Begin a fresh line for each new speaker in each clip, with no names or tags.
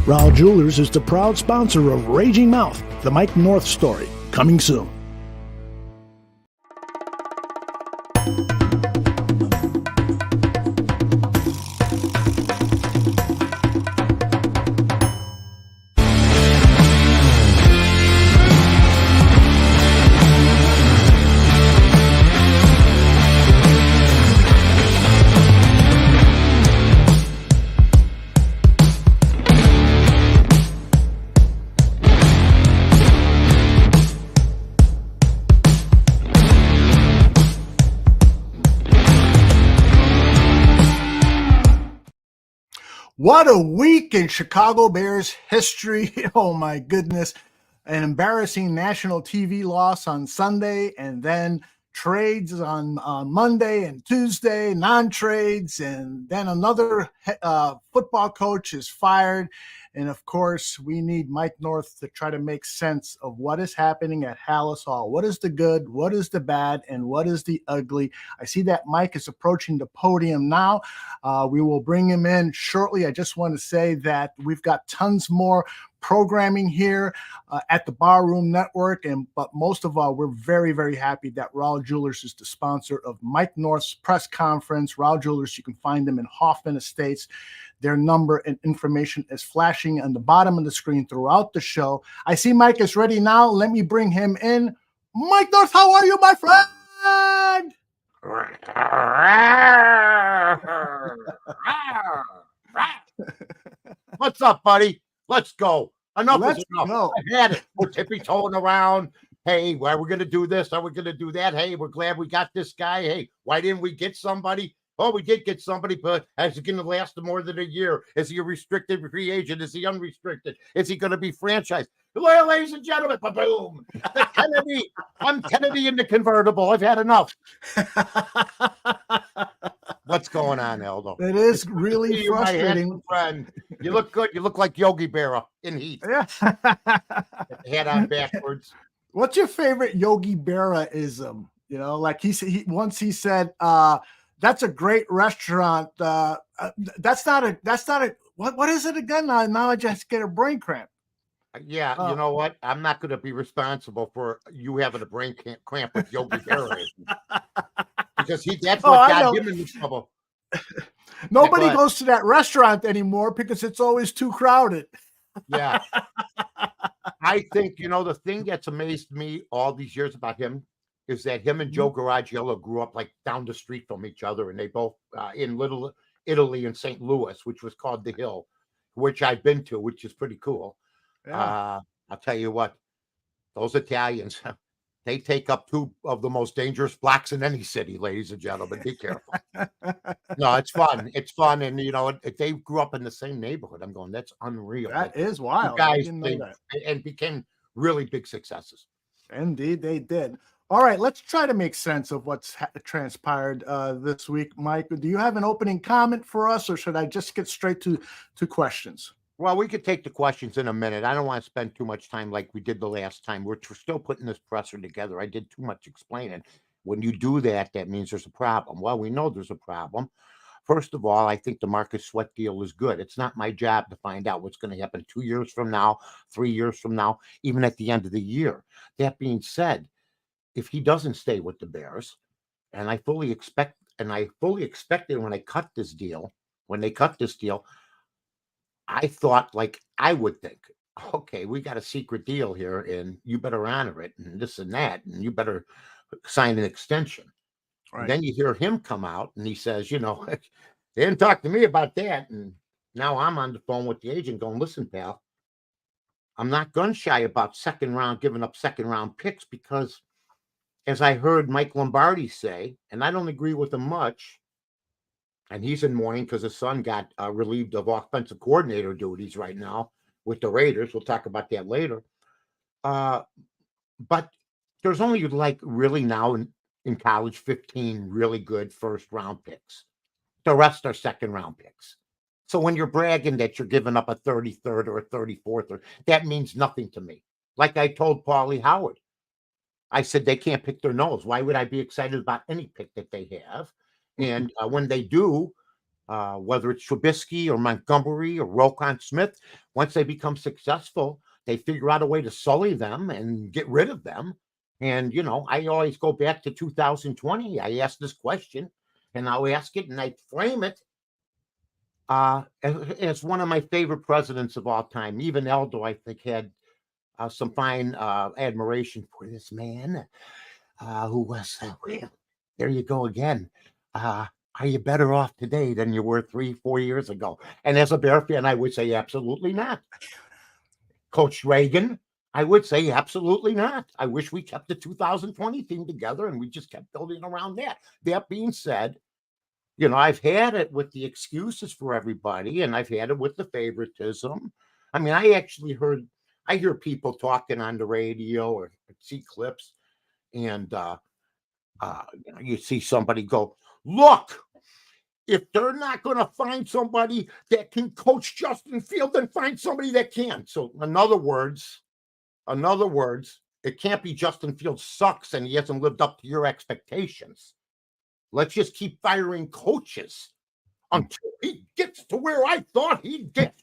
Rahl Jewelers is the proud sponsor of Raging Mouth, the Mike North story, coming soon. What a week in Chicago Bears history. Oh my goodness. An embarrassing national TV loss on Sunday, and then trades on Monday and Tuesday, non-trades, and then another football coach is fired. And of course, we need Mike North to try to make sense of what is happening at Hallis Hall. What is the good? What is the bad? And what is the ugly? I see that Mike is approaching the podium now. We will bring him in shortly. I just want to say that we've got tons more programming here at the Barroom Network, but most of all, we're very, very happy that Rahl Jewelers is the sponsor of Mike North's press conference. Rahl Jewelers, you can find them in Hoffman Estates. Their number and information is flashing on the bottom of the screen throughout the show. I see Mike is ready now. Let me bring him in. Mike North, how are you, my friend?
What's up, buddy? Let's go. Enough
Let's
is enough.
go.
I've had it. We're tippy-toeing around. Hey, why are we going to do this? Are we going to do that? Hey, we're glad we got this guy. Hey, why didn't we get somebody? Oh, we did get somebody, but is it going to last more than a year? Is he a restricted free agent? Is he unrestricted? Is he going to be franchised? Well, ladies and gentlemen, boom. The Kennedy. I'm Kennedy in the convertible. I've had enough. What's going on, Aldo?
It is really frustrating.
Friend. You look good. You look like Yogi Berra in heat.
Yeah.
Head on backwards.
What's your favorite Yogi Berra-ism? You know, like he said, that's a great restaurant. That's not a, what is it again? Now I just get a brain cramp.
Yeah, you know what? I'm not going to be responsible for you having a brain cramp with Yogi Berra. Because that's what got him in trouble.
Nobody goes to that restaurant anymore because it's always too crowded.
Yeah. I think, the thing that's amazed me all these years about him is that him and Joe Garagiola grew up like down the street from each other, and they both in Little Italy in St. Louis, which was called The Hill, which I've been to, which is pretty cool. Yeah. I'll tell you what, those Italians, they take up two of the most dangerous blocks in any city, ladies and gentlemen. Be careful. No, it's fun. It's fun. And, if they grew up in the same neighborhood, I'm going, that's unreal.
That is wild.
Guys, I didn't know that. And became really big successes.
Indeed, they did. All right, let's try to make sense of what's transpired this week. Mike, do you have an opening comment for us, or should I just get straight to questions?
Well, we could take the questions in a minute. I don't want to spend too much time like we did the last time. We're still putting this presser together. I did too much explaining. When you do that, that means there's a problem. Well, we know there's a problem. First of all, I think the Marcus Sweat deal is good. It's not my job to find out what's going to happen 2 years from now, 3 years from now, even at the end of the year. That being said, if he doesn't stay with the Bears, and I fully expected when they cut this deal, I thought, like I would think, okay, we got a secret deal here, and you better honor it, and this and that, and you better sign an extension. Right. And then you hear him come out, and he says, they didn't talk to me about that. And now I'm on the phone with the agent going, listen, pal, I'm not gun shy about giving up second round picks, because as I heard Mike Lombardi say, and I don't agree with him much, and he's in mourning because his son got relieved of offensive coordinator duties right now with the Raiders. We'll talk about that later. But there's only really now in college 15 really good first round picks. The rest are second round picks. So when you're bragging that you're giving up a 33rd or a 34th, that means nothing to me. Like I told Paulie Howard, I said they can't pick their nose. Why would I be excited about any pick that they have? And when they do, whether it's Trubisky or Montgomery or Roquan Smith. Once they become successful, they figure out a way to sully them and get rid of them. And, I always go back to 2020. I asked this question, and I'll ask it, and I frame it as one of my favorite presidents of all time. Even Aldo, I think, had some fine admiration for this man who was, well, there you go again. Are you better off today than you were 3-4 years ago? And as a Bear fan, I would say absolutely not. Coach Reagan, I would say absolutely not. I wish we kept the 2020 team together and we just kept building around that. That being said, I've had it with the excuses for everybody, and I've had it with the favoritism. I mean, I hear people talking on the radio or see clips, and you see somebody go, look, if they're not going to find somebody that can coach Justin Field, then find somebody that can. So in other words, it can't be Justin Field sucks and he hasn't lived up to your expectations. Let's just keep firing coaches until he gets to where I thought he'd get,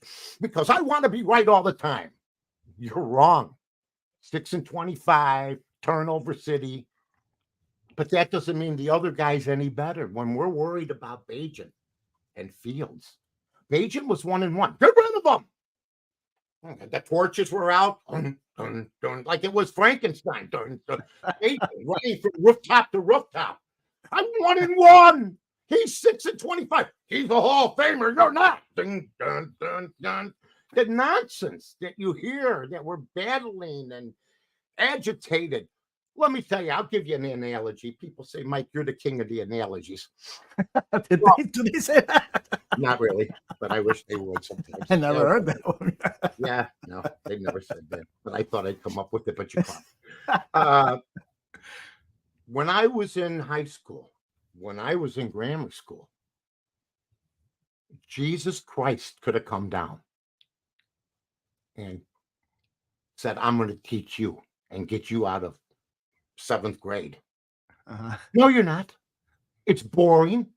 because I want to be right all the time. You're wrong. 6-25, turnover city. But that doesn't mean the other guy's any better. When we're worried about Bajan and Fields, Bajan was 1-1. Get rid of them. The torches were out, like it was Frankenstein. Bajan running from rooftop to rooftop. I'm 1-1. He's 6-25. He's a Hall of Famer. You're not. Dun, dun, dun, dun. The nonsense that you hear that we're battling and agitated. Let me tell you, I'll give you an analogy. People say, Mike, you're the king of the analogies.
Did they say that?
Not really, but I wish they would sometimes.
I never heard that one.
Yeah, no, they never said that. But I thought I'd come up with it, but you can't. When I was in high school, when I was in grammar school, Jesus Christ could have come down and said, I'm going to teach you and get you out of 7th grade. No, you're not. It's boring.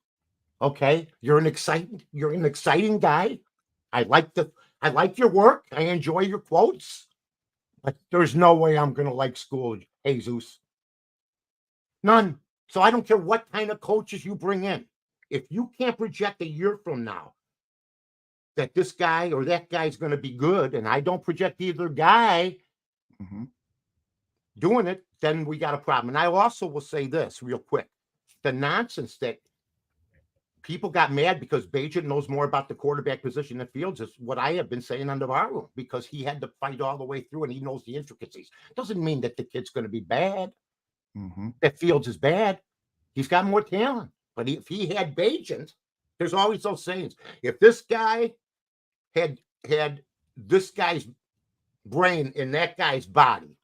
Okay. You're an exciting guy. I like your work. I enjoy your quotes, but there's no way I'm going to like school, Jesus. None. So I don't care what kind of coaches you bring in. If you can't project a year from now that this guy or that guy is going to be good, and I don't project either guy doing it, then we got a problem. And I also will say this real quick. The nonsense that people got mad because Bajan knows more about the quarterback position than Fields is what I have been saying on the bar room, because he had to fight all the way through and he knows the intricacies. Doesn't mean that the kid's going to be bad. That Fields is bad. He's got more talent. But if he had Bajan, there's always those sayings. If this guy had this guy's brain in that guy's body,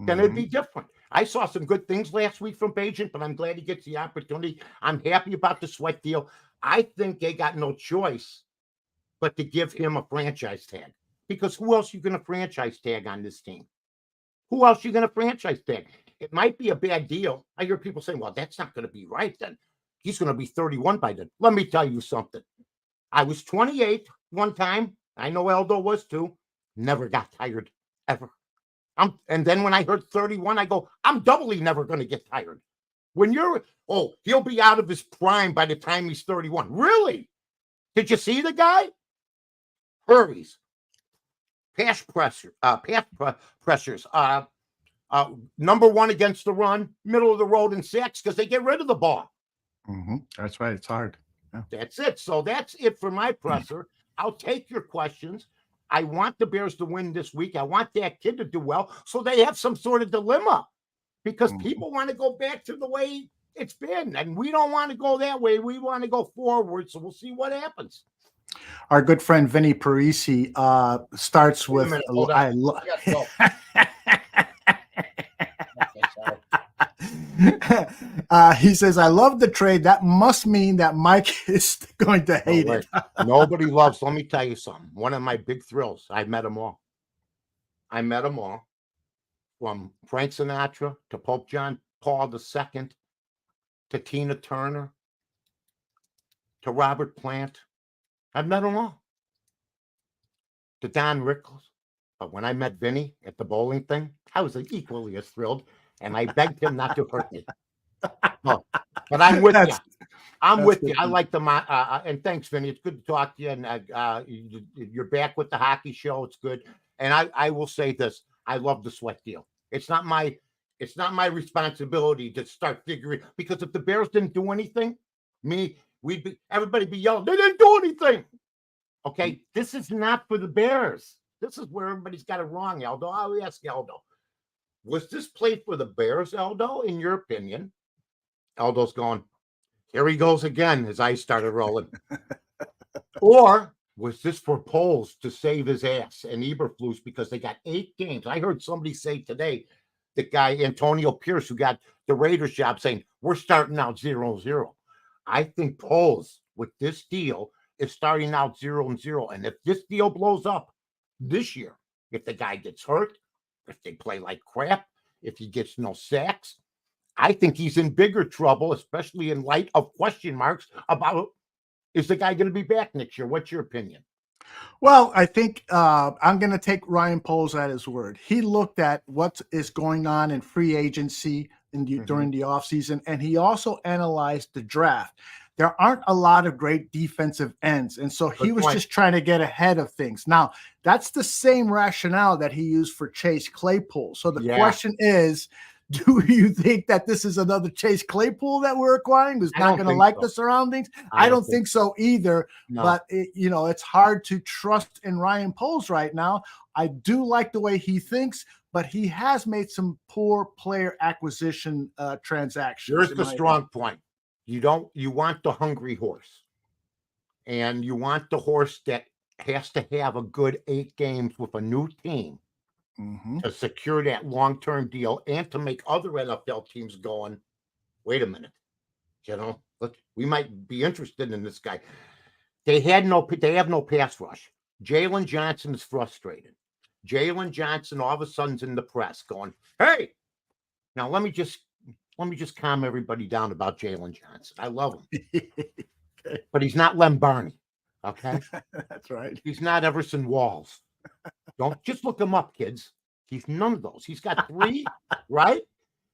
then it'd be different. I saw some good things last week from Bajan, but I'm glad he gets the opportunity. I'm happy about the Sweat deal. I think they got no choice but to give him a franchise tag, because who else are you going to franchise tag on this team? Who else are you going to franchise tag? It might be a bad deal. I hear people saying, well, that's not going to be right then. He's going to be 31 by then. Let me tell you something. I was 28 one time. I know Aldo was too. Never got tired, ever. And then when I heard 31, I go, I'm doubly never going to get tired. When he'll be out of his prime by the time he's 31. Really? Did you see the guy? Hurries. Pass pressures. Number one against the run, middle of the road in sacks, because they get rid of the ball.
That's right. It's hard. Yeah.
That's it. So that's it for my presser. I'll take your questions. I want the Bears to win this week. I want that kid to do well, so they have some sort of dilemma, because people want to go back to the way it's been, and we don't want to go that way. We want to go forward, so we'll see what happens.
Our good friend Vinny Parisi starts with he says, I love the trade. That must mean that Mike is going to hate it.
Nobody loves. Let me tell you something. One of my big thrills. I met them all. From Frank Sinatra to Pope John Paul II to Tina Turner to Robert Plant. I've met them all. To Don Rickles. But when I met Vinny at the bowling thing, I was equally as thrilled, and I begged him not to hurt me. No, but I'm with you. I'm with you. I like the and thanks, Vinny. It's good to talk to you. And you're back with the hockey show. It's good. And I will say this: I love the sweat deal. It's not my responsibility to start figuring, because if the Bears didn't do anything, everybody be yelling, they didn't do anything. Okay, this is not for the Bears. This is where everybody's got it wrong, Aldo. I'll ask Aldo. Was this played for the Bears, Aldo, in your opinion? Aldo's going, here he goes again, as I started rolling. Or was this for Poles to save his ass and Eberflus because they got 8 games? I heard somebody say today, the guy, Antonio Pierce, who got the Raiders job, saying, we're starting out 0-0. I think Poles, with this deal, is starting out 0-0. And if this deal blows up this year, if the guy gets hurt, if they play like crap, if he gets no sacks, I think he's in bigger trouble, especially in light of question marks about, is the guy going to be back next year? What's your opinion?
Well, I think I'm going to take Ryan Poles at his word. He looked at what is going on in free agency during the offseason, and he also analyzed the draft. There aren't a lot of great defensive ends, and so he was just trying to get ahead of things. Now, that's the same rationale that he used for Chase Claypool. So the question is, do you think that this is another Chase Claypool that we're acquiring who's not going to like the surroundings? I don't think so either. No. But it's hard to trust in Ryan Poles right now. I do like the way he thinks, but he has made some poor player acquisition transactions.
Here's the strong point. You want the hungry horse, and you want the horse that has to have a good 8 games with a new team. To secure that long-term deal and to make other NFL teams going, wait a minute, look, we might be interested in this guy. They have no pass rush. Jalen Johnson is frustrated. Jalen Johnson all of a sudden's in the press going, hey, now let me just calm everybody down about Jalen Johnson. I love him. But he's not Lem Barney. Okay.
That's right.
He's not Everson Walls. Don't just look him up, kids. He's none of those. He's got 3, right?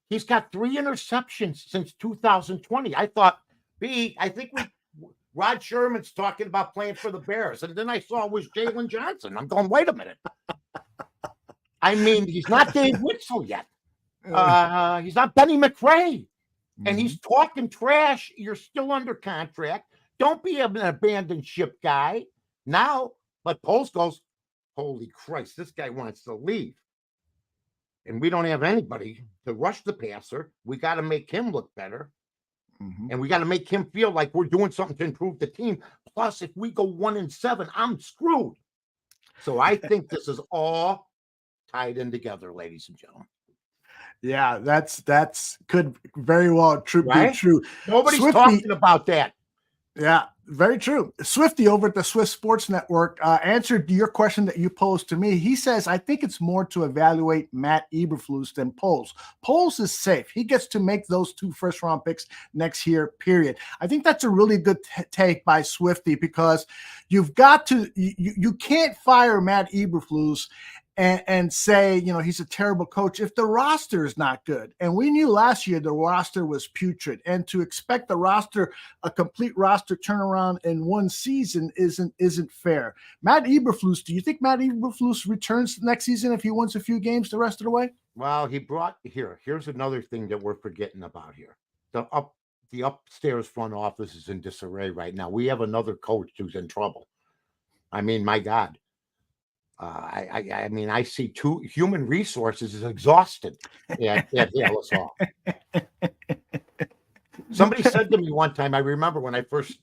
He's got 3 interceptions since 2020. I think Rod Sherman's talking about playing for the Bears. And then I saw it was Jalen Johnson. I'm going, wait a minute. I mean, he's not Dave Witzel yet. He's not Benny McRae. And he's talking trash. You're still under contract. Don't be an abandoned ship guy. Now, but Poles goes, holy Christ, this guy wants to leave. And we don't have anybody to rush the passer. We got to make him look better. And we got to make him feel like we're doing something to improve the team. Plus, if we go 1-7, I'm screwed. So I think this is all tied in together, ladies and gentlemen.
Yeah, that's could very well be true.
Nobody's talking about that.
Yeah, very true. Swifty over at the Swift Sports Network answered your question that you posed to me. He says, I think it's more to evaluate Matt Eberflus than Poles. Poles is safe. He gets to make those 2 first-round picks next year, period. I think that's a really good take by Swifty, because you've got to you can't fire Matt Eberflus and say, he's a terrible coach if the roster is not good. And we knew last year the roster was putrid. And to expect a complete roster turnaround in one season isn't fair. Matt Eberflus, do you think Matt Eberflus returns next season if he wins a few games the rest of the way?
Well, here's another thing that we're forgetting about here. The upstairs front office is in disarray right now. We have another coach who's in trouble. I mean, my God. I see human resources is exhausted at Ellis Hall. Somebody said to me one time, I remember when I first,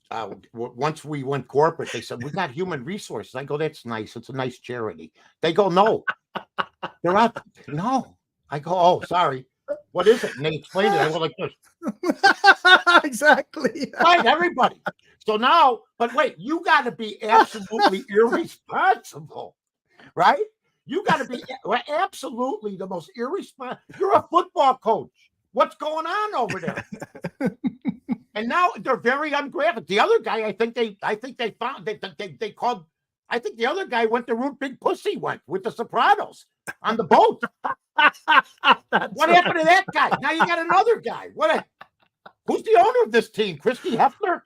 once we went corporate, they said, we got human resources. I go, that's nice. It's a nice charity. They go, no. They're out. No. I go, oh, sorry. What is it? And they explained it. I go like this.
Exactly.
Right, everybody. So now, but wait, you got to be absolutely irresponsible. Right? You got to be absolutely the most irresponsible. You're a football coach. What's going on over there? And now they're very ungraphic. The other guy, I think they found they called. I think the other guy went the route Big Pussy went with the Sopranos on the boat. What happened to that guy? Now you got another guy. Who's the owner of this team? Christy Hefner?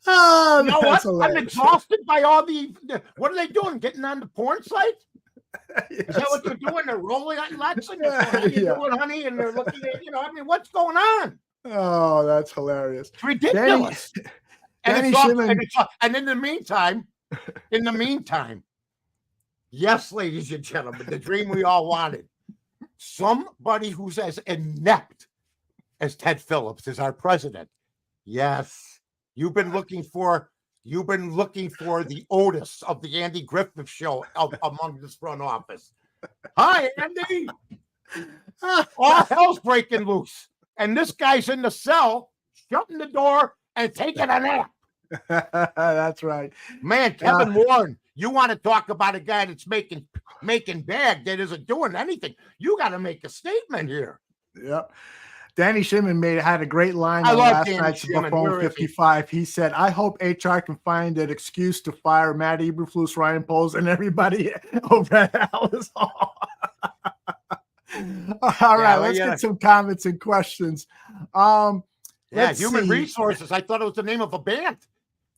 Oh,
you know what?
Hilarious.
I'm exhausted by all what are they doing? Getting on the porn site?
Yes.
Is that what they're doing? They're rolling on Lex and they're going, how you doing, honey? And they're looking at, what's going on?
Oh, that's hilarious.
It's ridiculous. And in the meantime, yes, ladies and gentlemen, the dream we all wanted. Somebody who's as inept as Ted Phillips is our president. Yes, you've been looking for the Otis of the Andy Griffith show among this front office. Hi, Andy. All hell's breaking loose, and this guy's in the cell, shutting the door and taking a nap.
That's right,
man. Kevin Warren, you want to talk about a guy that's making bag that isn't doing anything? You got to make a statement here.
Yep. Danny Shimon had a great line
on
last night's Phone 55. He said, I hope HR can find an excuse to fire Matt Eberflus, Ryan Poles, and everybody over at Alice Hall. All right, let's get some comments and questions.
Human Resources. I thought it was the name of a band.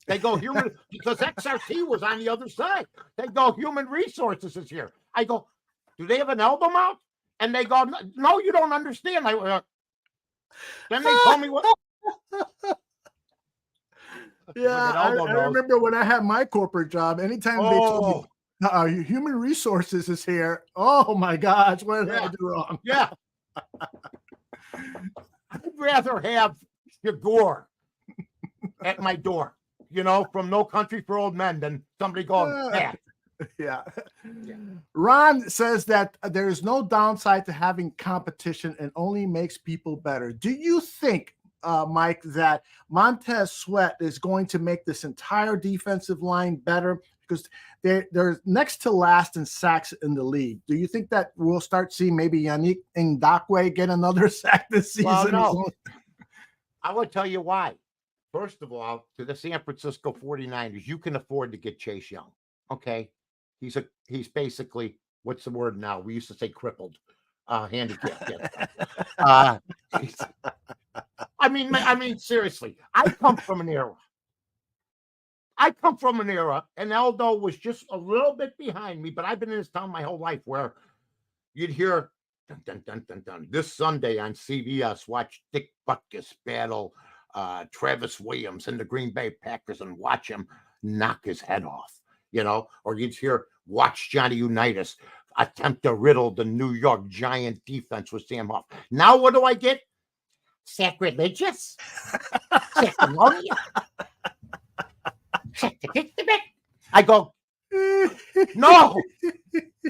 They go human because XRT was on the other side. They go Human Resources is here. I go, do they have an album out? And they go, no, you don't understand. Then they told me what.
I remember when I had my corporate job. Anytime they told me Human Resources is here. Oh my gosh, what did I do wrong?
Yeah, I'd rather have Shagor at my door, from No Country for Old Men than somebody going back.
Yeah. Ron says that there is no downside to having competition and only makes people better. Do you think, Mike, that Montez Sweat is going to make this entire defensive line better? Because they're next to last in sacks in the league. Do you think that we'll start seeing maybe Yannick Ngakoue get another sack this season?
Well, no. I will tell you why. First of all, to the San Francisco 49ers, you can afford to get Chase Young. Okay. He's basically, what's the word now? We used to say crippled, handicapped. I mean, seriously, I come from an era, and Aldo was just a little bit behind me, but I've been in this town my whole life where you'd hear dun, dun, dun, dun, dun. This Sunday on CBS, watch Dick Butkus battle Travis Williams and the Green Bay Packers and watch him knock his head off. Or you'd hear, watch Johnny Unitas attempt to riddle the New York Giant defense with Sam Huff. Now what do I get? Sacrilegious? Sacrilegious? I go, no.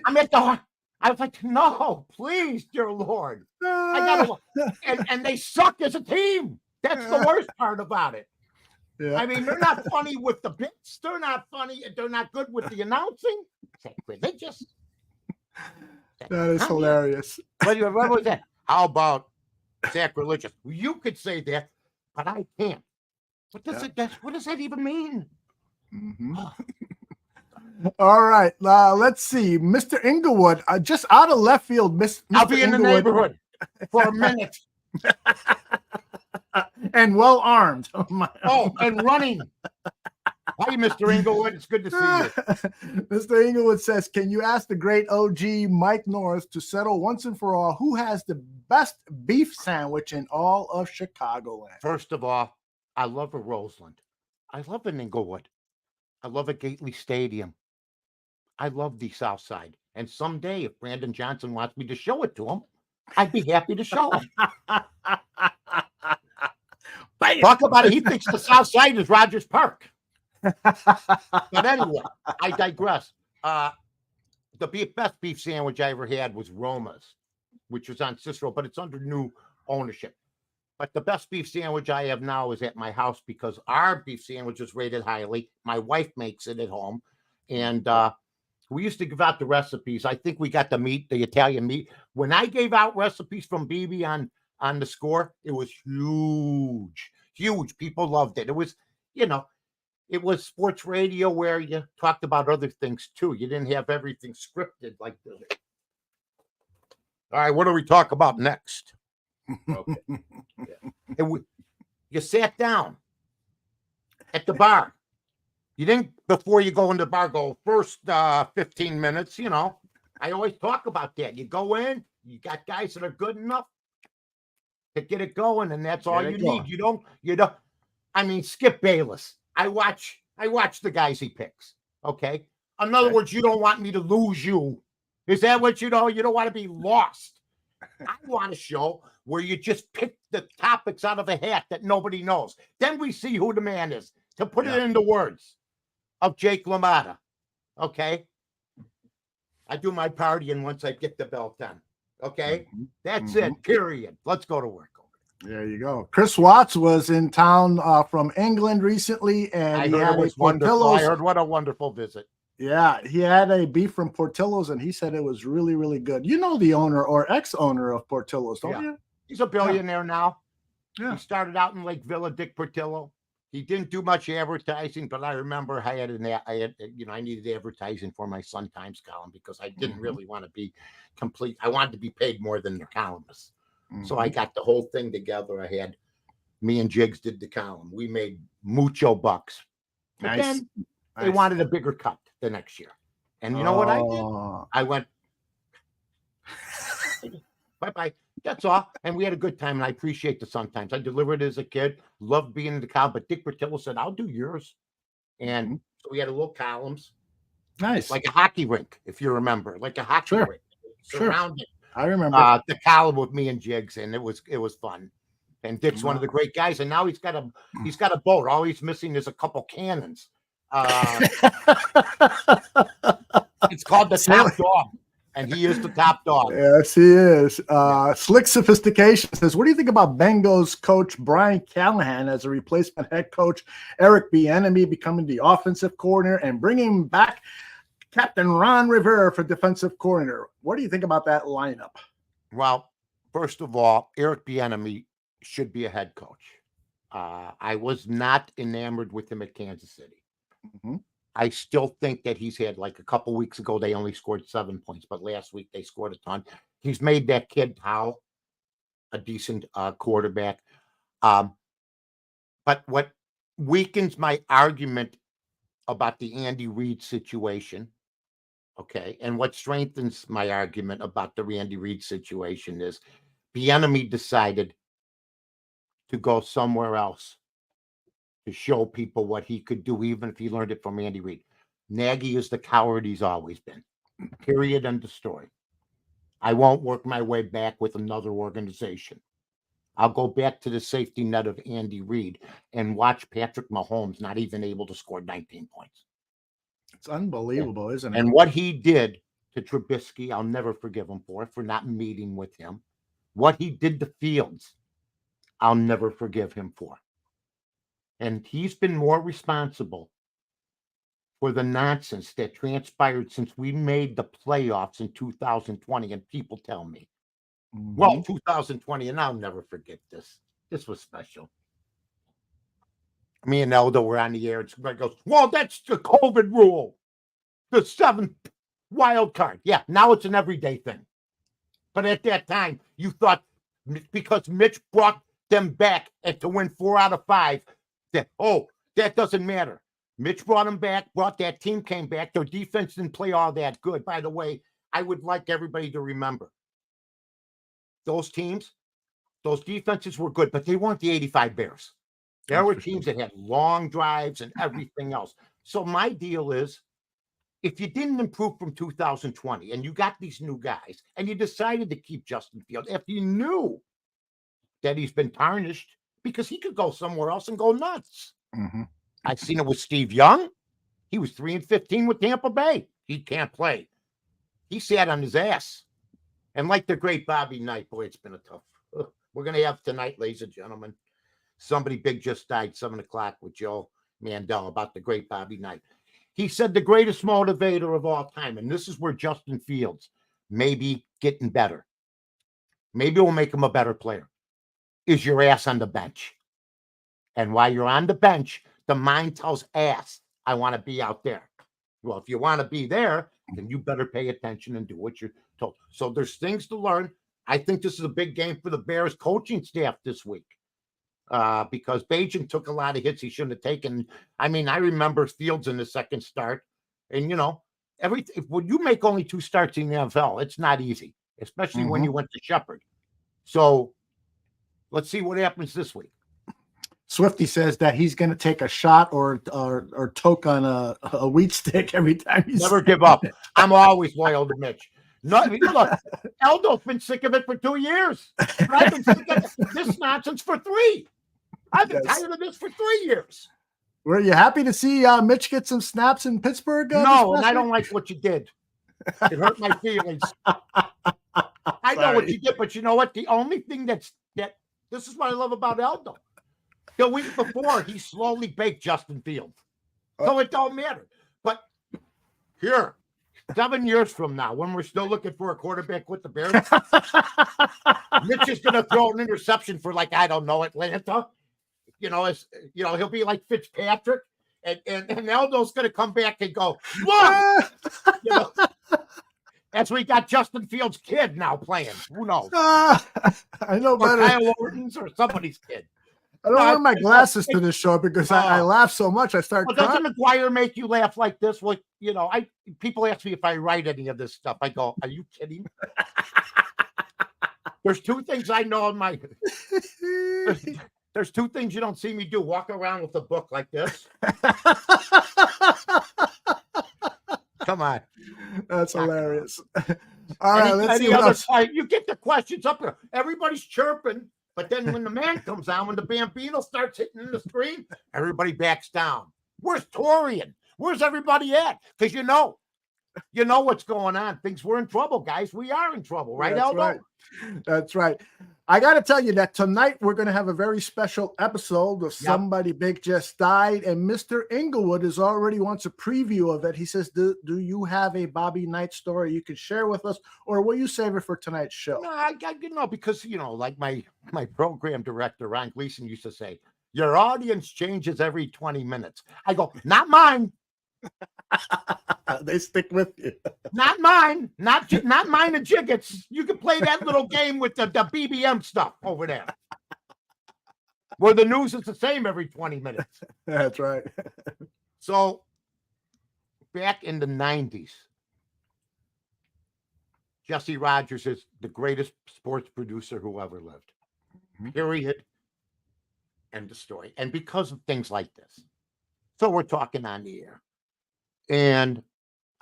I'm at the. I was like, no, please, dear Lord. I gotta. And they suck as a team. That's the worst part about it. Yeah. I mean, they're not funny with the bits. They're not funny. They're not good with the announcing. Sacrilegious.
That is hilarious.
What was that? How about sacrilegious? You could say that, but I can't. What does that even mean?
Mm-hmm. All right. Let's see. Mr. Inglewood, just out of left field.
I'll be in the neighborhood for a minute.
And well armed.
And running. Hi, Mr. Inglewood. It's good to see you.
Mr. Inglewood says, can you ask the great OG Mike North to settle once and for all who has the best beef sandwich in all of Chicagoland?
First of all, I love a Roseland. I love an Inglewood. I love a Gately Stadium. I love the South Side. And someday, if Brandon Johnson wants me to show it to him, I'd be happy to show him. Talk about it. He thinks the South Side is Rogers Park. But anyway, I digress. The best beef sandwich I ever had was Roma's, which was on Cicero, but it's under new ownership. But the best beef sandwich I have now is at my house because our beef sandwich is rated highly. My wife makes it at home. And We used to give out the recipes. I think we got the meat, the Italian meat. When I gave out recipes from BB on the score, it was huge, huge. People loved it. It was, you know, it was sports radio where you talked about other things too. You didn't have everything scripted like this. All right, what do we talk about next? Okay. Yeah. You sat down at the bar. You didn't, before you go in the bar, go first 15 minutes, you know. I always talk about that. You go in, you got guys that are good enough to get it going, and that's all you need. You don't, I mean, Skip Bayless. I watch the guys he picks. Okay. In other words, you don't want me to lose you. Is that what you know? You don't want to be lost. I want a show where you just pick the topics out of a hat that nobody knows. Then we see who the man is, to put it into words of Jake LaMotta. Okay. I do my partying once I get the belt done. Okay. That's it. Period. Let's go to work.
There you go. Chris Watts was in town from England recently, and
I heard it was wonderful. I heard what a wonderful visit.
Yeah, he had a beef from Portillo's, and he said it was really, really good. You know the owner or ex-owner of Portillo's, don't you?
He's a billionaire now.
Yeah.
He started out in Lake Villa, Dick Portillo. He didn't do much advertising, but I remember I needed advertising for my Sun Times column because I didn't really want to be complete. I wanted to be paid more than the columnist. So I got the whole thing together. Me and Jiggs did the column. We made mucho bucks. But then they wanted a bigger cut the next year. And you know what I did? I went, bye-bye. That's all. And we had a good time, and I appreciate the Sun Times. I delivered as a kid, loved being in the column, but Dick Portillo said, I'll do yours. And so we had a little columns.
Nice.
Like a hockey rink, if you remember. Like a hockey rink. Surrounded.
I remember
the column with me and Jiggs, and it was fun. And Dick's one of the great guys, and now he's got a boat. All he's missing is a couple cannons. It's called the Top Dog, and he is the top dog.
Yes, he is. Slick Sophistication says, what do you think about Bengals coach Brian Callahan as a replacement head coach, Eric Bieniemy becoming the offensive coordinator and bringing back Captain Ron Rivera for defensive coordinator? What do you think about that lineup?
Well, first of all, Eric Bieniemy should be a head coach. I was not enamored with him at Kansas City. I still think that he's had, like a couple weeks ago, they only scored 7 points, but last week they scored a ton. He's made that kid Howell a decent quarterback. But what weakens my argument about the Andy Reid situation, okay, and what strengthens my argument about the Andy Reid situation is Bieniemy decided to go somewhere else to show people what he could do, even if he learned it from Andy Reid. Nagy is the coward he's always been. Period. End of story. I won't work my way back with another organization. I'll go back to the safety net of Andy Reid and watch Patrick Mahomes not even able to score 19 points.
It's unbelievable, isn't it?
And what he did to Trubisky, I'll never forgive him for not meeting with him. What he did to Fields, I'll never forgive him for. And he's been more responsible for the nonsense that transpired since we made the playoffs in 2020. And people tell me, well, 2020, and I'll never forget this. This was special. Me and Eldo were on the air, and somebody goes, well, that's the COVID rule. The 7th wild card. Yeah, now it's an everyday thing. But at that time, you thought because Mitch brought them back and to win 4 out of 5, that doesn't matter. Mitch brought them back, brought that team, came back. Their defense didn't play all that good. By the way, I would like everybody to remember those teams, those defenses were good, but they weren't the 85 Bears. There were teams that had long drives and everything else. So my deal is, if you didn't improve from 2020 and you got these new guys and you decided to keep Justin Fields after you knew that he's been tarnished because he could go somewhere else and go nuts. I've seen it with Steve Young. He was 3-15 with Tampa Bay. He can't play. He sat on his ass. And like the great Bobby Knight, boy, it's been a tough. We're going to have tonight, ladies and gentlemen. Somebody big just died, 7 o'clock with Joe Mandel about the great Bobby Knight. He said the greatest motivator of all time, and this is where Justin Fields may be getting better. Maybe we'll make him a better player. Is your ass on the bench. And while you're on the bench, the mind tells ass, I want to be out there. Well, if you want to be there, then you better pay attention and do what you're told. So there's things to learn. I think this is a big game for the Bears coaching staff this week. Because Bajan took a lot of hits he shouldn't have taken. I mean, I remember Fields in the second start, and when you make only 2 starts in the NFL, it's not easy, especially when you went to Shepherd. So let's see what happens this week.
Swifty says that he's going to take a shot or toke on a wheat stick every time.
Never give up. I'm always loyal to Mitch. No, look, Eldo's been sick of it for 2 years. I've been sick of this nonsense for 3. I've been tired of this for 3 years.
Were you happy to see Mitch get some snaps in Pittsburgh?
No, and I don't like what you did. It hurt my feelings. I know what you did, but you know what? The only thing this is what I love about Eldo. The week before, he slowly baked Justin Fields. So it don't matter. But here, 7 years from now, when we're still looking for a quarterback with the Bears, Mitch is going to throw an interception for, I don't know, Atlanta. He'll be like Fitzpatrick, and Aldo's going to come back and go, look! As we got Justin Fields' kid now playing. Who knows?
I know better.
Or Kyle Orton's or somebody's kid.
I don't wear my glasses to this show because I laugh so much I start crying.
Doesn't McGuire make you laugh like this? Well, people ask me if I write any of this stuff. I go, are you kidding? There's 2 things I know in my there's 2 things you don't see me do. Walk around with a book like this. Come on.
That's hilarious. All right, let's see what else.
You get the questions up here. Everybody's chirping. But then when the man comes on, when the Bambino starts hitting the screen, everybody backs down. Where's Torian? Where's everybody at? Because you know what's going on. We're in trouble, guys. We are in trouble, right, Eldo?
Right. That's right. I got to tell you that tonight we're going to have a very special episode of Somebody Big Just Died, and Mr. Inglewood already wants a preview of it. He says, do you have a Bobby Knight story you can share with us, or will you save it for tonight's show?
No, because, like my program director, Ron Gleason, used to say, your audience changes every 20 minutes. I go, not mine.
They stick with you.
Not mine. Not mine and Jiggets. You can play that little game with the BBM stuff over there. Where the news is the same every 20 minutes.
That's right.
So, back in the 90s, Jesse Rogers is the greatest sports producer who ever lived. Period. End of story. And because of things like this. So we're talking on the air. And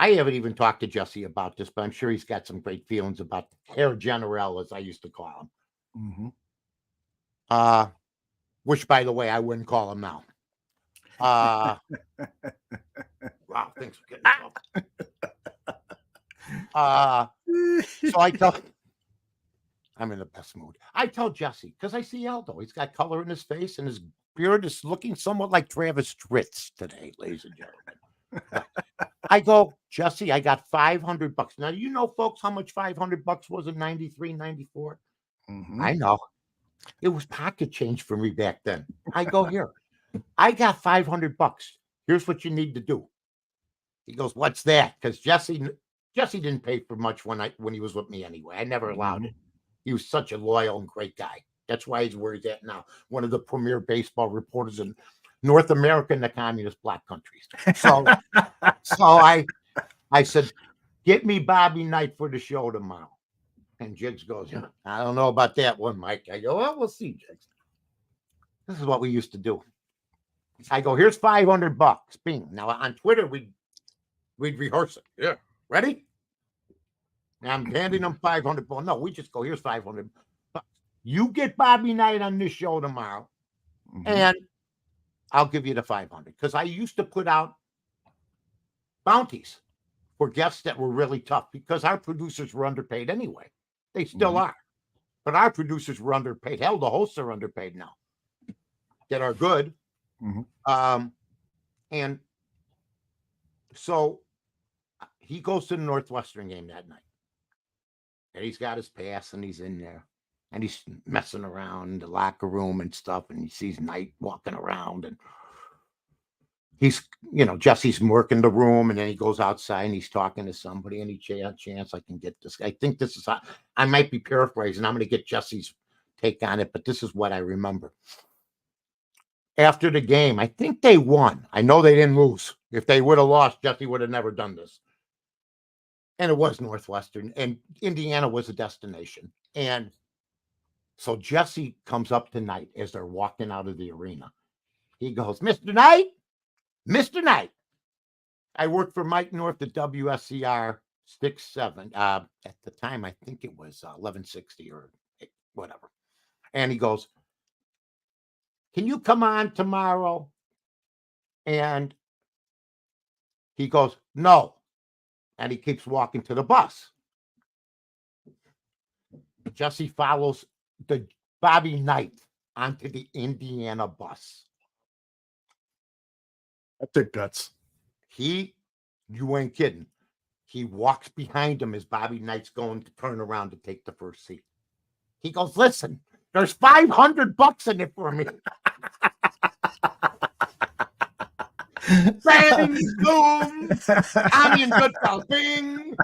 I haven't even talked to Jesse about this, but I'm sure he's got some great feelings about Herr General, as I used to call him. Which, by the way, I wouldn't call him now. Wow, things are getting tough. So I'm in the best mood. I tell Jesse, because I see Aldo. He's got color in his face, and his beard is looking somewhat like Travis Stritz today, ladies and gentlemen. I go, Jesse, I got $500. Now, you know, folks, how much $500 was in 93, 94? I know. It was pocket change for me back then. I go, here, I got $500. Here's what you need to do. He goes, what's that? Because Jesse didn't pay for much when he was with me anyway. I never allowed it. He was such a loyal and great guy. That's why he's where he's at now. One of the premier baseball reporters in North America and the communist black countries. So I said, get me Bobby Knight for the show tomorrow. And Jiggs goes, I don't know about that one, Mike. I go, well, we'll see, Jiggs. This is what we used to do. I go, here's $500. Bing. Now on Twitter, we'd rehearse it. Yeah. Ready? Now I'm handing them $500. No, we just go, here's $500. You get Bobby Knight on this show tomorrow, and I'll give you the $500. Because I used to put out bounties for guests that were really tough because our producers were underpaid anyway. They still are. But our producers were underpaid. Hell, the hosts are underpaid now that are good. And So he goes to the Northwestern game that night. And he's got his pass and he's in there. And he's messing around in the locker room and stuff. And he sees Knight walking around. And he's, Jesse's working the room. And then he goes outside and he's talking to somebody. And he chance I can get this. I think this is, I might be paraphrasing. I'm going to get Jesse's take on it. But this is what I remember. After the game, I think they won. I know they didn't lose. If they would have lost, Jesse would have never done this. And it was Northwestern, and Indiana was a destination. And so Jesse comes up to Knight as they're walking out of the arena. He goes, Mr. Knight, I worked for Mike North at WSCR 6-7. At the time, I think it was 1160 or whatever. And he goes, can you come on tomorrow? And he goes, no. And he keeps walking to the bus. Jesse follows the Bobby Knight onto the Indiana bus.
That's the guts.
You ain't kidding. He walks behind him as Bobby Knight's going to turn around to take the first seat. He goes, listen, there's $500 in it for me. Bang, boom, Tommy and Goodfellas, bing.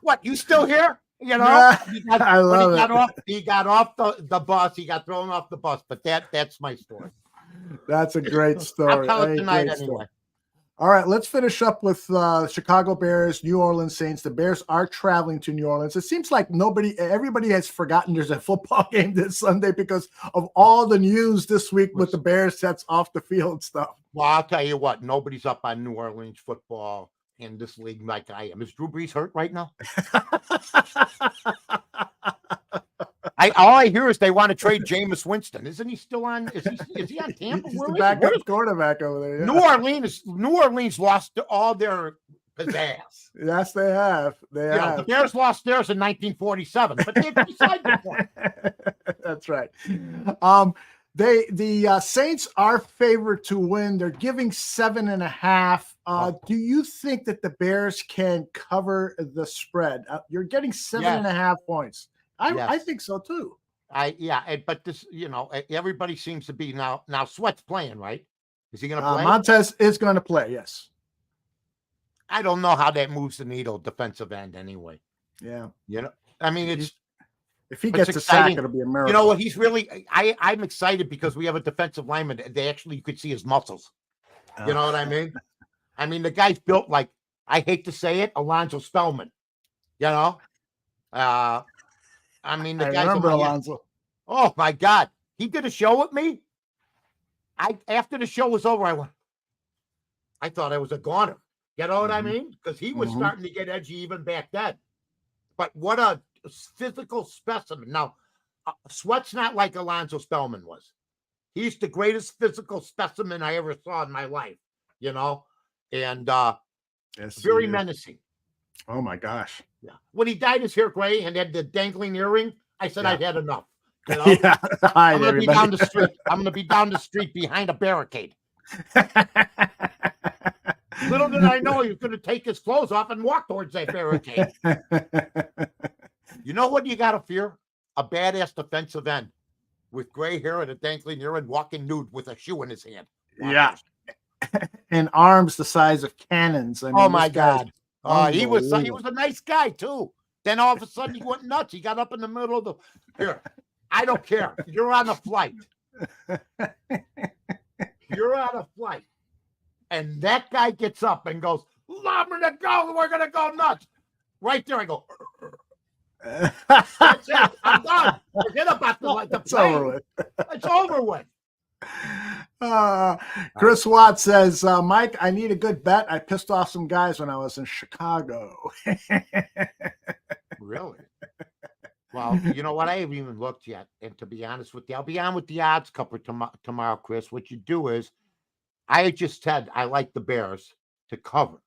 What? You still here?
I love it.
He got off the bus. He got thrown off the bus. But that's my story.
That's a great story.
I'll tell it tonight anyway.
All right, let's finish up with Chicago Bears, New Orleans Saints. The Bears are traveling to New Orleans. It seems like everybody has forgotten there's a football game this Sunday because of all the news this week with the Bears sets off the field stuff.
Well, I'll tell you what, nobody's up on New Orleans football in this league like I am. Is Drew Brees hurt right now? All I hear is they want to trade Jameis Winston. Isn't he still on? Is he on Tampa?
He's the backup quarterback over there.
Yeah. New Orleans lost all their pizzazz.
Yes, they have.
The Bears lost theirs in 1947, but they're beside the point.
That's right. The Saints are favored to win. They're giving 7.5. Do you think that the Bears can cover the spread? You're getting 7.5 points. I think so too.
But this, everybody seems to be now. Sweat's playing, right? Is he going to play?
Montez is going to play. Yes.
I don't know how that moves the needle defensive end anyway.
Yeah.
I mean,
if he gets a sack, it'll be a miracle.
You know what? He's really. I'm excited because we have a defensive lineman. You could see his muscles. You know what I mean? I mean, the guy's built like, I hate to say it, Alonzo Spellman. I mean, the guy.
Remember Alonzo?
Oh my God, he did a show with me. After the show was over, I thought I was a goner. You know what I mean? Because he was starting to get edgy even back then. But what a physical specimen! Now, Sweat's not like Alonzo Spellman was. He's the greatest physical specimen I ever saw in my life. And very menacing.
Oh my gosh.
Yeah. When he dyed his hair gray and had the dangling earring, I said I'd had enough.
Yeah.
I'm gonna be down the street. I'm gonna be down the street behind a barricade. Little did I know he was gonna take his clothes off and walk towards that barricade. You know what you gotta fear? A badass defensive end with gray hair and a dangling earring walking nude with a shoe in his hand.
Yeah. And arms the size of cannons.
Oh my God. He was a nice guy too. Then all of a sudden he went nuts. He got up in the middle of here. I don't care. You're on a flight. You're on a flight. And that guy gets up and goes, I'm gonna go. We're gonna go nuts. Right there, I go. That's it. I'm done. Forget about the plane. It's over with.
Chris Watt says, Mike, I need a good bet. I pissed off some guys when I was in Chicago.
Really? Well, you know what? I haven't even looked yet. And to be honest with you, I'll be on with the odds cover tomorrow, Chris. What you do is, I just said I like the Bears to cover.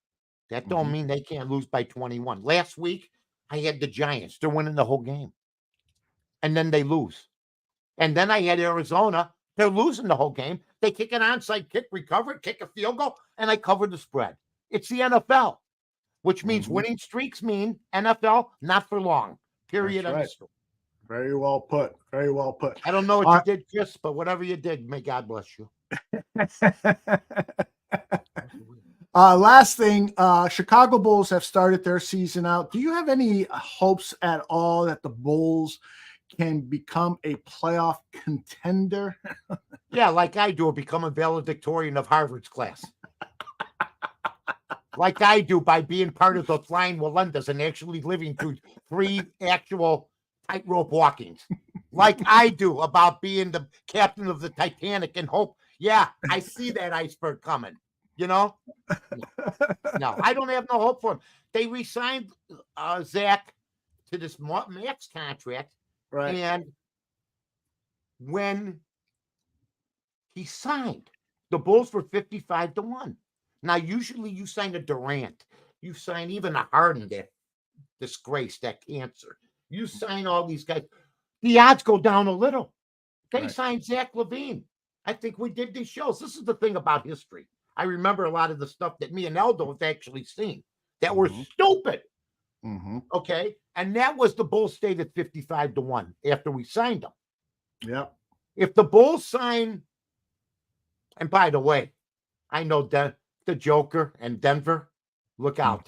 That don't mean they can't lose by 21. Last week, I had the Giants. They're winning the whole game. And then they lose. And then I had Arizona. They're losing the whole game. They kick an onside kick, recover it, kick a field goal, and I cover the spread. It's the NFL, which means winning streaks mean NFL not for long. Period.
That's right. Very well put. Very well put.
I don't know what you did, Chris, but whatever you did, may God bless you.
Last thing, Chicago Bulls have started their season out. Do you have any hopes at all that the Bulls can become a playoff contender?
Yeah, like I do, become a valedictorian of Harvard's class. Like I do by being part of the Flying Walendas and actually living through 3 actual tightrope walkings. Like I do about being the captain of the Titanic and hope. Yeah, I see that iceberg coming. You know? No, I don't have no hope for him. They re-signed Zach to this max contract.
Right.
And when he signed, the Bulls were 55-1. Now, usually you sign a Durant. You sign even a Harden, that disgrace, that cancer. You sign all these guys. The odds go down a little. They signed Zach LaVine. I think we did these shows. This is the thing about history. I remember a lot of the stuff that me and Eldo have actually seen that were stupid. Okay. And that was the Bulls stayed at 55-1 after we signed them.
Yeah.
If the Bulls sign, and by the way, I know the Joker and Denver, look out.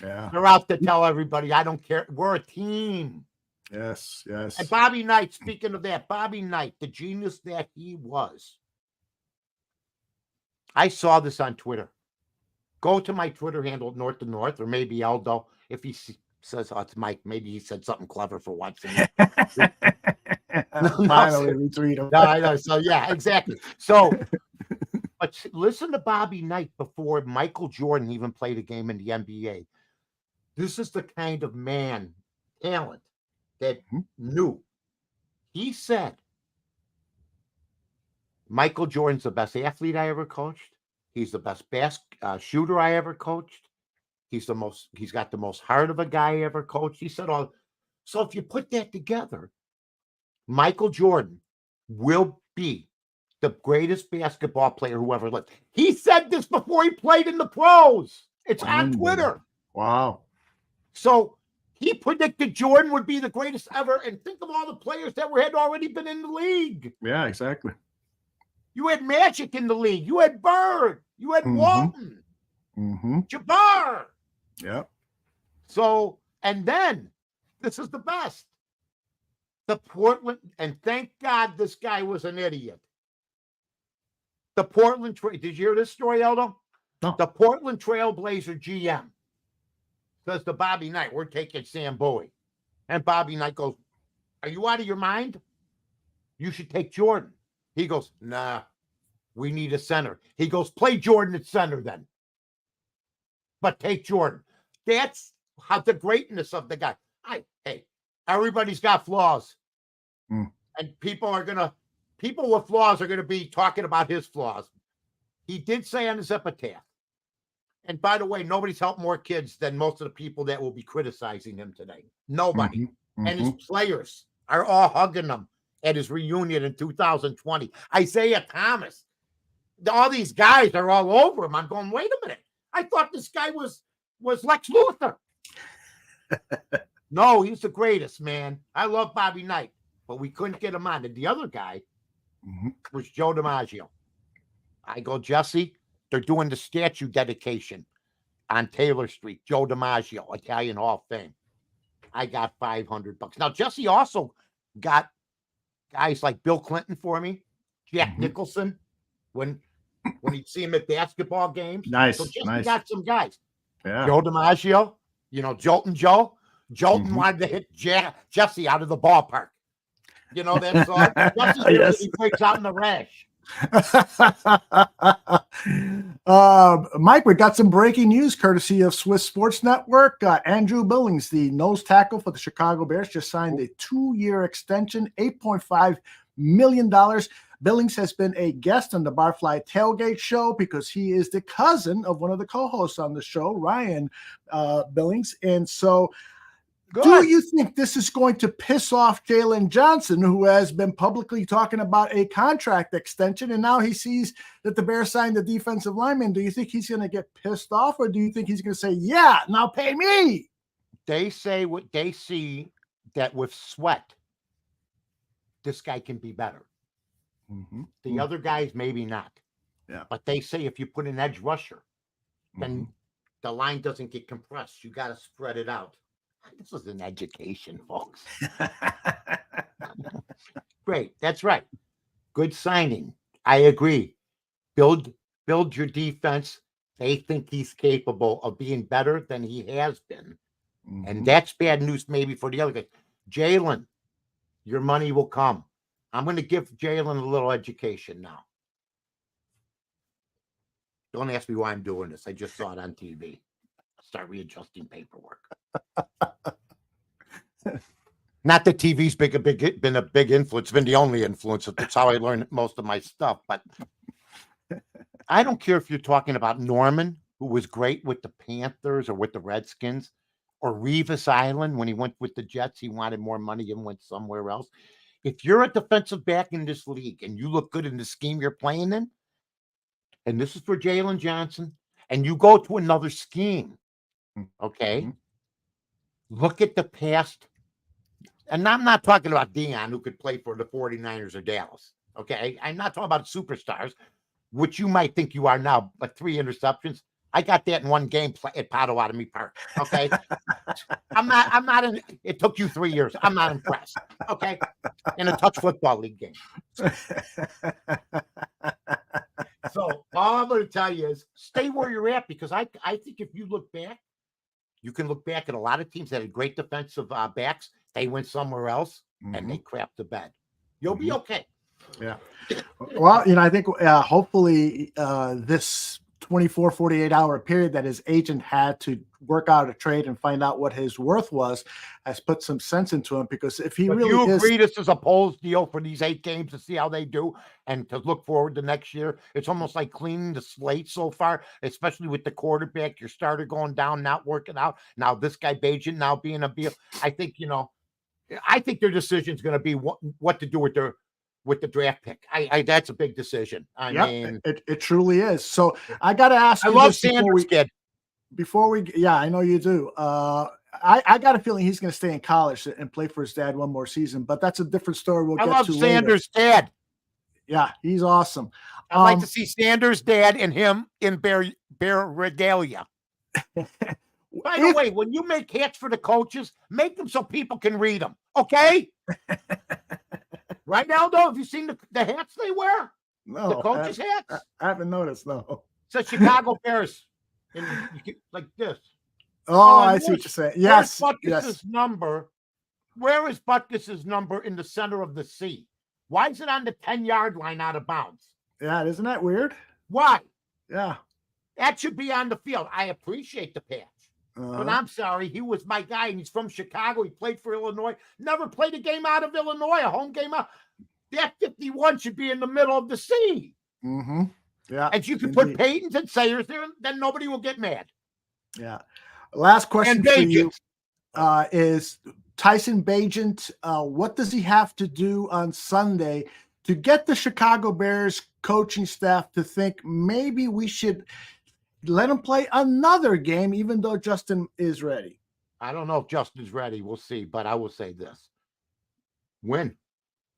Yeah.
They're out to tell everybody, I don't care. We're a team.
Yes. Yes.
And Bobby Knight, speaking of that, Bobby Knight, the genius that he was. I saw this on Twitter. Go to my Twitter handle, North to North, or maybe Eldo. If he says, oh, it's Mike, maybe he said something clever for once.
Finally retweet him.
No, I know. So, yeah, exactly. So, but listen to Bobby Knight before Michael Jordan even played a game in the NBA. This is the kind of talent that knew. He said, Michael Jordan's the best athlete I ever coached. He's the best shooter I ever coached. He's got the most heart of a guy I ever coached. He said, so if you put that together, Michael Jordan will be the greatest basketball player who ever lived. He said this before he played in the pros. It's on Twitter.
Wow.
So he predicted Jordan would be the greatest ever. And think of all the players that had already been in the league.
Yeah, exactly.
You had Magic in the league. You had Bird. You had Walton. Jabbar.
Yep.
So, and then, this is the best. The Portland, and thank God this guy was an idiot. The Portland Trail, did you hear this story, Eldo?
No.
The Portland Trailblazer GM says to Bobby Knight, we're taking Sam Bowie. And Bobby Knight goes, are you out of your mind? You should take Jordan. He goes, nah, we need a center. He goes, play Jordan at center then. But take Jordan. That's how the greatness of the guy. Hey, everybody's got flaws. And people with flaws are going to be talking about his flaws. He did say on his epitaph, and by the way, nobody's helped more kids than most of the people that will be criticizing him today. Nobody. And his players are all hugging him at his reunion in 2020. Isaiah Thomas. All these guys are all over him. I'm going, wait a minute. I thought this guy was Lex Luthor. No, he's the greatest, man. I love Bobby Knight, but we couldn't get him on. And the other guy was Joe DiMaggio. I go, Jesse, they're doing the statue dedication on Taylor Street. Joe DiMaggio, Italian Hall of Fame. I got $500. Now, Jesse also got guys like Bill Clinton for me, Jack Nicholson, when he'd see him at basketball games.
Nice.
So Jesse got some guys.
Yeah.
Joe DiMaggio, Jolton Joe. Jolton wanted to hit Jesse out of the ballpark. You know that song? Jesse he breaks out in the rash.
Mike, we got some breaking news courtesy of Swiss Sports Network. Andrew Billings, the nose tackle for the Chicago Bears, just signed a 2-year extension, $8.5 million. Billings has been a guest on the Barfly Tailgate Show because he is the cousin of one of the co-hosts on the show, Ryan Billings. And so Do you think this is going to piss off Jalen Johnson, who has been publicly talking about a contract extension, and now he sees that the Bears signed the defensive lineman? Do you think he's going to get pissed off, or do you think he's going to say, yeah, now pay me?
They say what they see, that with Sweat, this guy can be better. The other guys, maybe not.
Yeah.
But they say if you put an edge rusher, then the line doesn't get compressed. You got to spread it out. This is an education, folks. Great. That's right. Good signing. I agree. Build your defense. They think he's capable of being better than he has been. And that's bad news maybe for the other guys. Jalen, your money will come. I'm going to give Jalen a little education now. Don't ask me why I'm doing this. I just saw it on TV. Start readjusting paperwork. Not that TV's been a big influence. It's been the only influence. That's how I learned most of my stuff. But I don't care if you're talking about Norman, who was great with the Panthers or with the Redskins, or Revis Island when he went with the Jets. He wanted more money and went somewhere else. If you're a defensive back in this league and you look good in the scheme you're playing in, and this is for Jalen Johnson, and you go to another scheme, okay, look at the past. And I'm not talking about Dion, who could play for the 49ers or Dallas, okay? I'm not talking about superstars, which you might think you are now, but 3 interceptions. I got that in one game at Potawatomi Park, okay? I'm not in, it took you 3 years. I'm not impressed, okay? In a touch football league game. So all I'm going to tell you is stay where you're at, because I think if you look back, you can look back at a lot of teams that had great defensive backs. They went somewhere else and they crapped the bed. You'll be okay.
Yeah. Well, I think hopefully this 24, 48-hour period that his agent had to work out a trade and find out what his worth was has put some sense into him, because if he really
you agree this is a polls deal for these 8 games to see how they do and to look forward to next year. It's almost like cleaning the slate so far, especially with the quarterback, your starter going down, not working out. Now this guy Bajan now being a deal. I think, I think their decision is going to be what to do with the draft pick. That's a big decision. I mean,
it truly is. So I got to ask you,
I love Sanders, kid.
Before we, yeah, I know you do. I got a feeling he's going to stay in college and play for his dad one more season, but that's a different story. We'll get to later. I love
Sanders' dad.
Yeah, he's awesome.
I'd like to see Sanders' dad and him in bear regalia. By the way, when you make hats for the coaches, make them so people can read them, okay? Right now, though, have you seen the hats they wear?
No.
The coaches' hats?
I haven't noticed, no.
It's a Chicago Bears. And like this.
Oh, I see what you're saying. Yes.
Butkus's number? Where is Butkus's number in the center of the C? Why is it on the 10-yard line out of bounds?
Yeah, isn't that weird?
Why?
Yeah.
That should be on the field. I appreciate the patch. But I'm sorry, he was my guy, and he's from Chicago. He played for Illinois. Never played a game out of Illinois, a home game out. That 51 should be in the middle of the C.
Yeah.
And you can put Paytons and Sayers there, then nobody will get mad.
Yeah. Last question for you is Tyson Bagent. What does he have to do on Sunday to get the Chicago Bears coaching staff to think maybe we should let him play another game, even though Justin is ready?
I don't know if Justin's ready. We'll see. But I will say this. Win.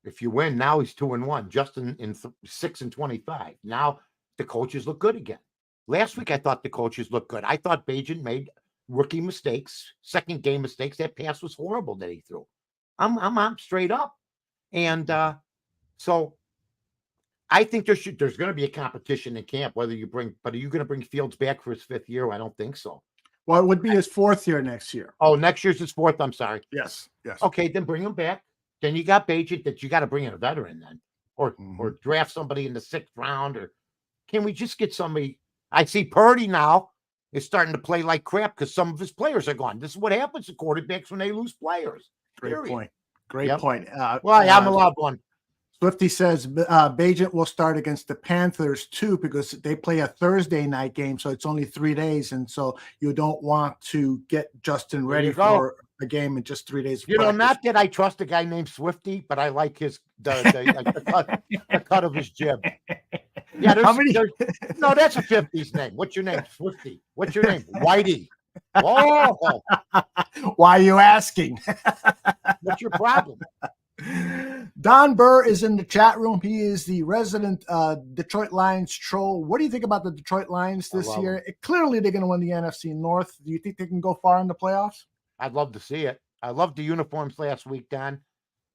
If you win, now he's 2-1. Justin in 6-25. Now the coaches look good again. Last week, I thought the coaches looked good. I thought Bajan made rookie mistakes, second game mistakes. That pass was horrible that he threw. I'm straight up. And so I think there's going to be a competition in camp, but are you going to bring Fields back for his 5th year? I don't think so.
Well, it would be his 4th year next year.
Oh, next year's his 4th. I'm sorry.
Yes.
Okay, then bring him back. Then you got Bajan that you got to bring in a veteran then, or draft somebody in the 6th round, or can we just get somebody? I see Purdy now is starting to play like crap because some of his players are gone. This is what happens to quarterbacks when they lose players.
Great point. Great point.
Well, I'm a loud one.
Swifty says Bagent will start against the Panthers too, because they play a Thursday night game, so it's only 3 days, and so you don't want to get Justin ready for a game in just 3 days.
You know, not that I trust a guy named Swifty, but I like the cut of his jib. Yeah, no, that's a 50s name. What's your name? Swifty. What's your name? Whitey. Oh,
why are you asking?
What's your problem?
Don Burr is in the chat room. He is the resident Detroit Lions troll. What do you think about the Detroit Lions this year? Clearly, they're going to win the NFC North. Do you think they can go far in the playoffs?
I'd love to see it. I loved the uniforms last week, Don.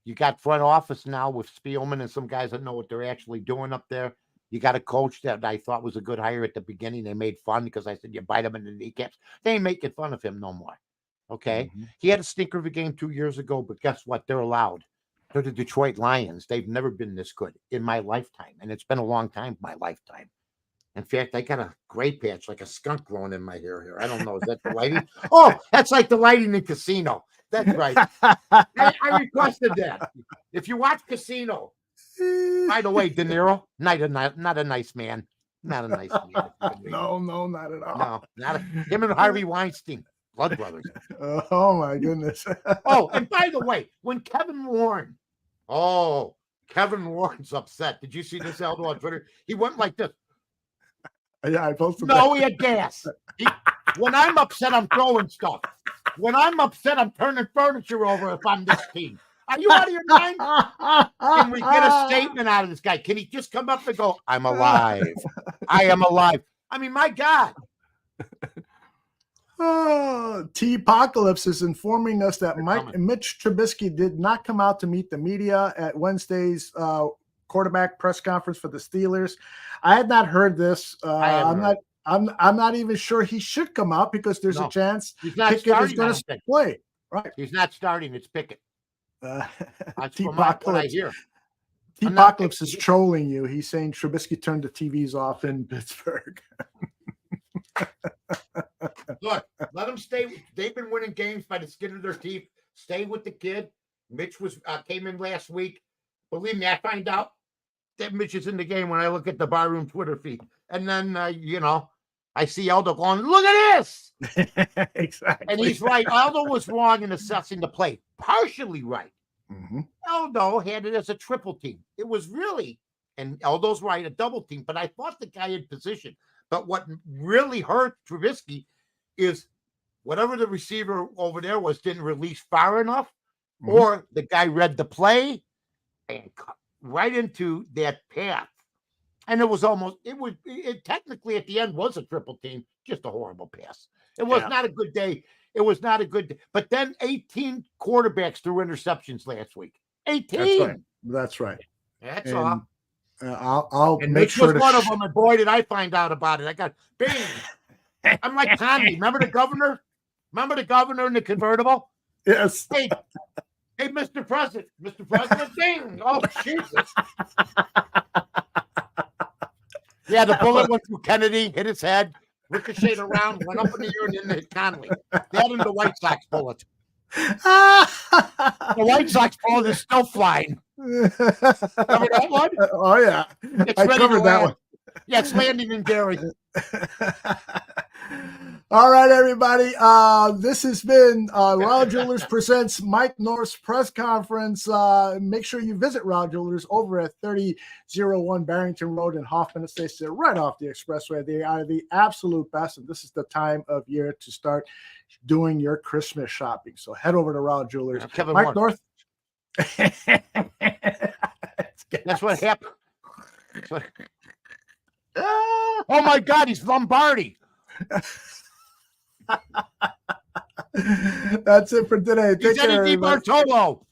You got front office now with Spielman and some guys that know what they're actually doing up there. You got a coach that I thought was a good hire at the beginning. They made fun because I said you bite him in the kneecaps. They ain't making fun of him no more. Okay? Mm-hmm. He had a stinker of a game 2 years ago, but guess what? They're allowed. They're the Detroit Lions. They've never been this good in my lifetime, and it's been a long time in my lifetime. In fact, I got a gray patch like a skunk growing in my hair here. I don't know. Is that the lighting? Oh, that's like the lighting in Casino. That's right. I requested that. If you watch Casino, by the way, De Niro, not a nice man. Not a nice man.
No, not at all.
No, not him and Harvey Weinstein, blood brothers.
Oh my goodness.
Oh, and by the way, when Kevin Warren's upset. Did you see this, Aldo, on Twitter? He went like this.
Yeah, I posted
that. He had gas. When I'm upset, I'm throwing stuff. When I'm upset, I'm turning furniture over if I'm this team. Are you out of your mind? Can we get a statement out of this guy? Can he just come up and go, I'm alive. I am alive. I mean, my God.
T-Apocalypse is informing us that Mitch Trubisky did not come out to meet the media at Wednesday's quarterback press conference for the Steelers. I had not heard this. I'm not even sure he should come out because there's a chance Pickett is going to play. Right?
He's not starting. It's Pickett.
T-Apocalypse is trolling you. He's saying Trubisky turned the TVs off in Pittsburgh.
Look, let them stay. They've been winning games by the skin of their teeth. Stay with the kid. Mitch came in last week. Believe me, I find out that Mitch is in the game when I look at the Barroom Twitter feed. And then, I see Aldo going, look at this.
Exactly.
And he's right. Aldo was wrong in assessing the play. Partially right.
Mm-hmm.
Aldo had it as a triple team. It was really, and Aldo's right, a double team. But I thought the guy in position. But what really hurt Trubisky is whatever the receiver over there was didn't release far enough, or the guy read the play and cut right into that path. And it was technically at the end was a triple team, just a horrible pass. It was not a good day. It was not a good day. But then 18 quarterbacks threw interceptions last week. 18.
That's right.
That's all.
I'll
and
make sure
was one of them, and boy, did I find out about it. I got bing. I'm like Conley. Remember the governor? Remember the governor in the convertible?
Yes.
Hey, Mr. President. Mr. President, ding. Oh, Jesus. Yeah, the bullet went through Kennedy, hit his head, ricocheted around, went up in the air, and then hit Conley. That and the White Sox bullet. The White Sox bullet is still flying. Remember that one?
Oh, yeah. I covered that one.
Yeah, it's landing in Gary.
All right, everybody. This has been Rahl Jewelers presents Mike North's press conference. Make sure you visit Rahl Jewelers over at 3001 Barrington Road in Hoffman Estates. They're right off the expressway. They are the absolute best, and this is the time of year to start doing your Christmas shopping. So head over to Rahl Jewelers. Mike North.
That's what happened. Oh my God, he's Lombardi.
That's it for today. Take care,
Eddie DiBartolo.